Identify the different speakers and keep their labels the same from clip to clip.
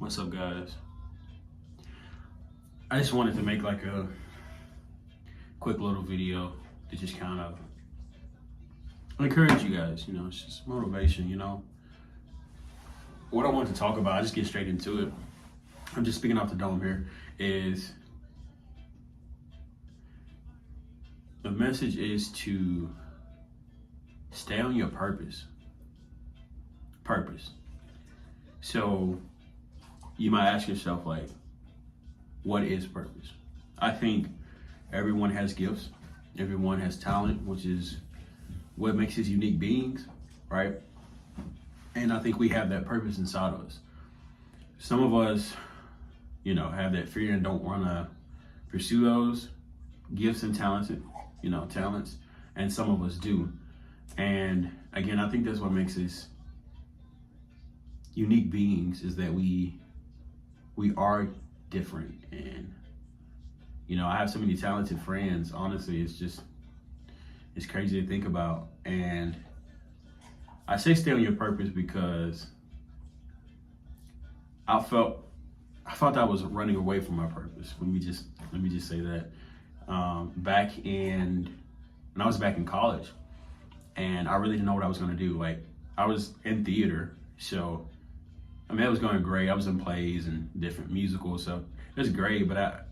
Speaker 1: What's up, guys? I just wanted to make like a quick little video to just kind of encourage you guys. It's just motivation. What I want to talk about, I just get straight into it. I'm just speaking off the dome here. Is the message is to stay on your purpose. Purpose. So you might ask yourself, like, what is purpose? I think everyone has gifts. Everyone has talent, which is what makes us unique beings, right? And I think we have that purpose inside of us. Some of us, have that fear and don't want to pursue those gifts and talents, and some of us do. And again, I think that's what makes us unique beings, is that we are different. And I have so many talented friends. Honestly, it's crazy to think about. And I say stay on your purpose because I felt I was running away from my purpose. Let me just say that. When I was back in college, and I really didn't know what I was going to do. Like, I was in theater, so it was going great. I was in plays and different musicals, so it was great. But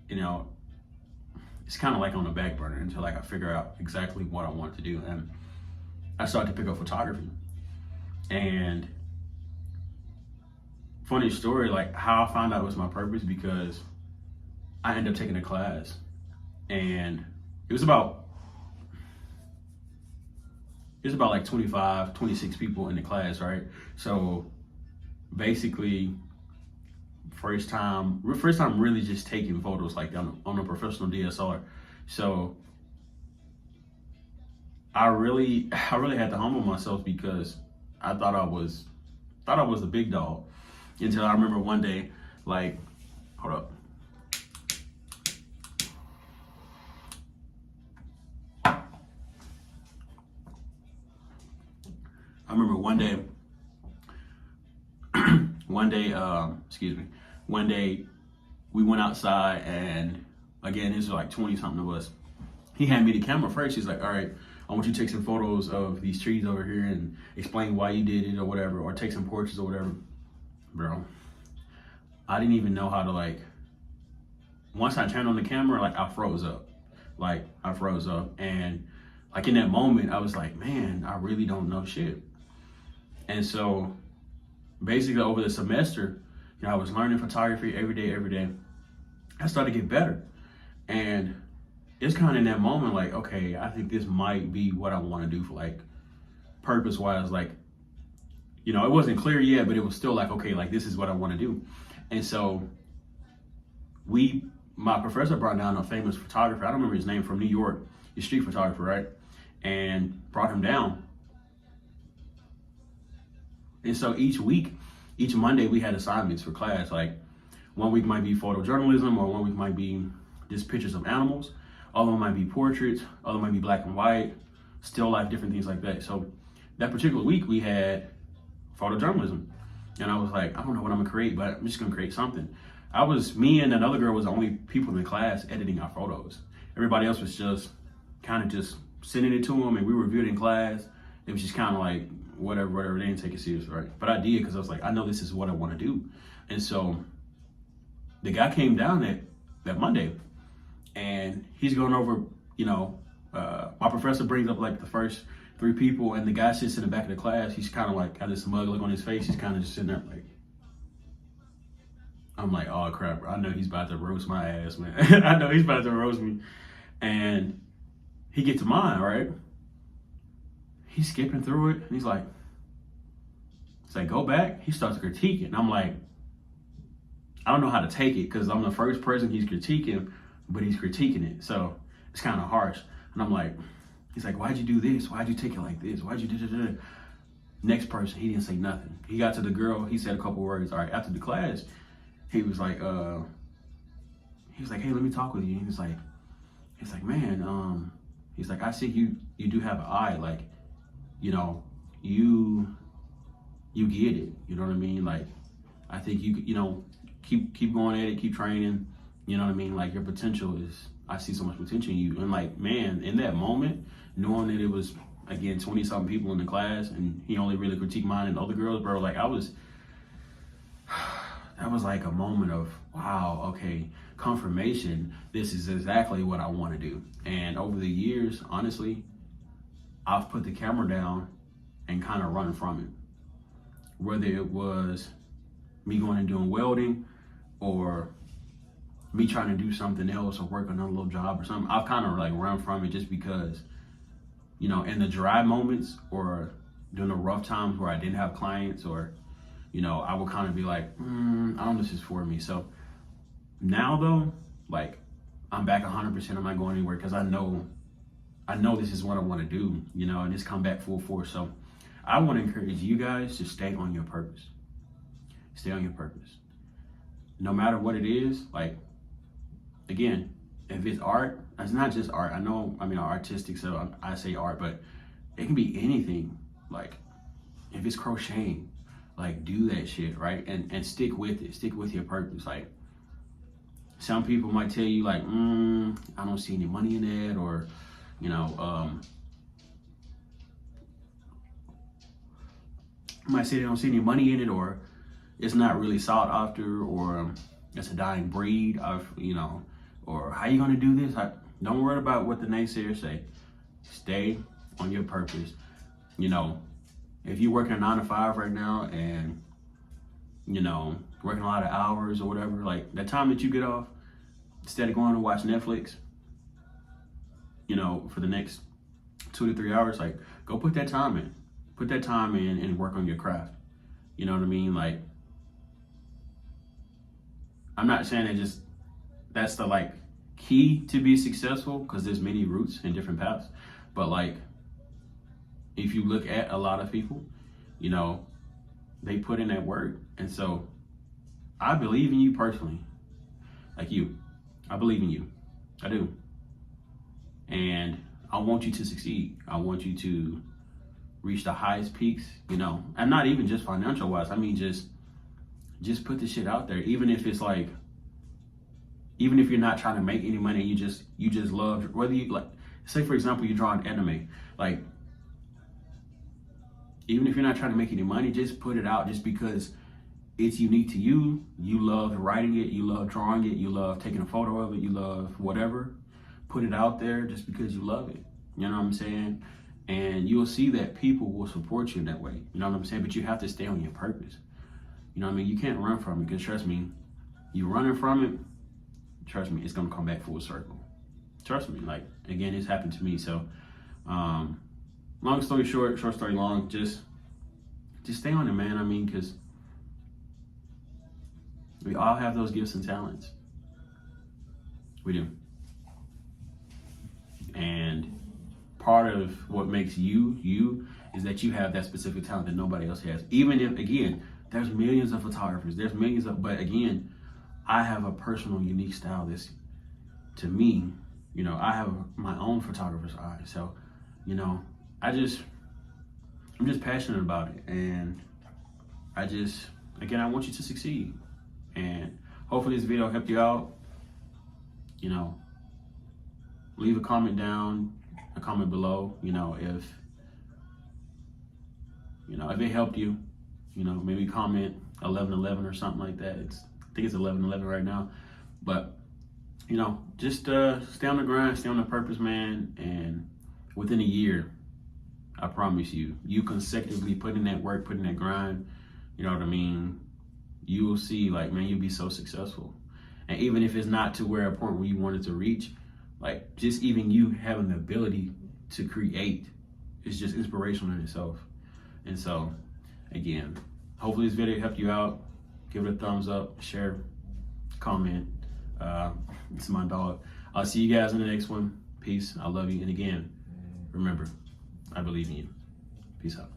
Speaker 1: it's kind of like on the back burner until I figure out exactly what I want to do. And I started to pick up photography. And funny story, like how I found out it was my purpose, because I ended up taking a class, and it was about like 25, 26 people in the class, right? So basically, first time really just taking photos like on a professional DSLR. So I really had to humble myself, because I thought I was the big dog, until I remember one day, like, hold up. I remember one day we went outside, and again, this was like 20 something of us. He handed me the camera first. He's like, all right, I want you to take some photos of these trees over here and explain why you did it or whatever, or take some portraits or whatever. Bro, I didn't even know how to, once I turned on the camera, I froze up. And in that moment, I was like, man, I really don't know shit. And so basically over the semester, I was learning photography every day. I started to get better. And it's kind of in that moment, like, okay, I think this might be what I want to do for purpose-wise. It wasn't clear yet, but it was still like, okay, this is what I want to do. And so my professor brought down a famous photographer. I don't remember his name, from New York. He's a street photographer, right? And brought him down. And so each Monday, we had assignments for class. Like, one week might be photojournalism, or one week might be just pictures of animals. Other one might be portraits. Other might be black and white, still life, different things like that. So that particular week, we had photojournalism. And I was like, I don't know what I'm gonna create, but I'm just gonna create something. Me and another girl was the only people in the class editing our photos. Everybody else was just kind of just sending it to them, and we reviewed it in class. It was just kind of like, whatever, they didn't take it serious, right? But I did, because I was like, I know this is what I want to do. And so the guy came down that Monday, and he's going over, my professor brings up the first 3 people, and the guy sits in the back of the class. He's kind of got this smug look on his face. He's kind of just sitting there I'm like, oh crap, bro. I know he's about to roast my ass, man. I know he's about to roast me. And he gets to mine, right? He's skipping through it, and he's like, go back. He starts critiquing. I'm like, I don't know how to take it, because I'm the first person he's critiquing, but he's critiquing it. So it's kind of harsh. And I'm like, he's like, why'd you do this? Why'd you take it like this? Why'd you do this? Next person, he didn't say nothing. He got to the girl, he said a couple words. All right, after the class, he was like, hey, let me talk with you. And he's like, man, he's like, I see you do have an eye. You get it. You know what I mean? I think keep going at it, keep training. You know what I mean? Like your potential is, I see so much potential in you. And like, man, in that moment, knowing that it was again 20 something people in the class, and he only really critiqued mine and other girls, bro. Like that was like a moment of wow, okay, confirmation. This is exactly what I want to do. And over the years, honestly, I've put the camera down and kind of run from it. Whether it was me going and doing welding or me trying to do something else or work another little job or something, I've kind of like run from it just because, in the dry moments or during the rough times where I didn't have clients or, I would kind of be like, I don't know if this is for me. So now though, like I'm back 100%. I'm not going anywhere because I know this is what I want to do, and it's come back full force. So I want to encourage you guys to stay on your purpose. Stay on your purpose. No matter what it is, like, again, if it's art, it's not just art. I'm artistic, so I say art, but it can be anything. Like, if it's crocheting, like, do that shit, right? And stick with it. Stick with your purpose. Like, some people might tell you, like, I don't see any money in that, or, might say they don't see any money in it, or it's not really sought after, or it's a dying breed of, or how you gonna do this? Don't worry about what the naysayers say. Stay on your purpose. If you're working a 9 to 5 right now and, working a lot of hours or whatever, like that time that you get off, instead of going to watch Netflix, for the next 2 to 3 hours, like go put that time in. Put that time in and work on your craft. You know what I mean? Like, I'm not saying that's the like key to be successful, because there's many routes and different paths. But like, if you look at a lot of people, they put in that work. And so I believe in you personally. Like you, I believe in you. I do. And I want you to succeed. I want you to reach the highest peaks, and not even just financial wise. I mean, just put the shit out there. Even if it's like, even if you're not trying to make any money, you just love, whether you like, say for example, you draw an anime, like, even if you're not trying to make any money, just put it out just because it's unique to you. You love writing it, you love drawing it, you love taking a photo of it, you love whatever. Put it out there just because you love it. You know what I'm saying? And you'll see that people will support you in that way. You know what I'm saying? But you have to stay on your purpose. You know what I mean? You can't run from it, because trust me, you running from it, trust me, it's gonna come back full circle. Trust me, like, again, it's happened to me. So, long story short story long, just stay on it, man. I mean, because we all have those gifts and talents. We do. And part of what makes you is that you have that specific talent that nobody else has. Even if, again, there's millions of photographers, but again, I have a personal, unique style that's, to me, I have my own photographer's eye. So, I'm just passionate about it. And again, I want you to succeed. And hopefully this video helped you out. Leave a comment down, a comment below, if it helped you, maybe comment 1111 or something like that. I think it's 1111 right now. But, just stay on the grind, stay on the purpose, man. And within a year, I promise you consecutively put in that work, put in that grind, you know what I mean? You will see, like, man, you'll be so successful. And even if it's not to where a point where you wanted to reach, like, just even you having the ability to create is just inspirational in itself. And so, again, hopefully this video helped you out. Give it a thumbs up, share, comment. This is my dog. I'll see you guys in the next one. Peace. I love you. And again, remember, I believe in you. Peace out.